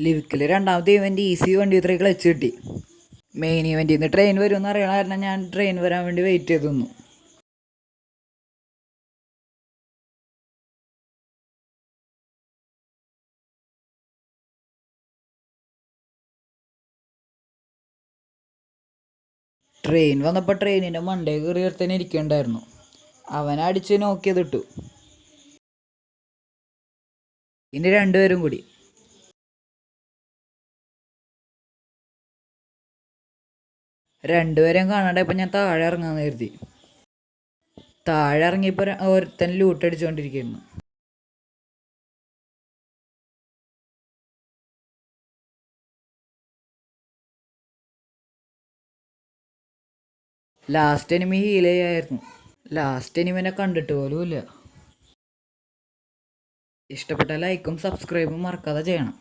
ലിവിക്കിൽ രണ്ടാമത്തെ event easy വണ്ടി ഇത്രയും ക്ലച്ച് കിട്ടി. മെയിൻ ഇവൻറ്റിൽ നിന്ന് ട്രെയിൻ വരുമെന്ന് അറിയണ കാരണം ഞാൻ ട്രെയിൻ വരാൻ വേണ്ടി വെയിറ്റ് ചെയ്ത് നിന്നു. ട്രെയിൻ വന്നപ്പോൾ ട്രെയിനിൻ്റെ മണ്ടേ കയറി തന്നെ ഇരിക്കണ്ടായിരുന്നു. അവനെ അടിച്ച് നോക്ക് ചെയ്തിട്ടു. ഇനി രണ്ടുപേരും കൂടി. രണ്ടുപേരെയും കാണാണ്ടായപ്പോൾ ഞാൻ താഴെ ഇറങ്ങാമെന്ന് കരുതി. താഴെ ഇറങ്ങിയപ്പോൾ ഒരുത്തൻ ലൂട്ട് അടിച്ചുകൊണ്ടിരിക്കുന്നു. ലാസ്റ്റ് എനിമി ഹീലയായിരുന്നു. ലാസ്റ്റ് എനിമിനെ കണ്ടിട്ട് പോലുമില്ല. ഇഷ്ടപ്പെട്ട ലൈക്കും സബ്സ്ക്രൈബും മറക്കാതെ ചെയ്യണം.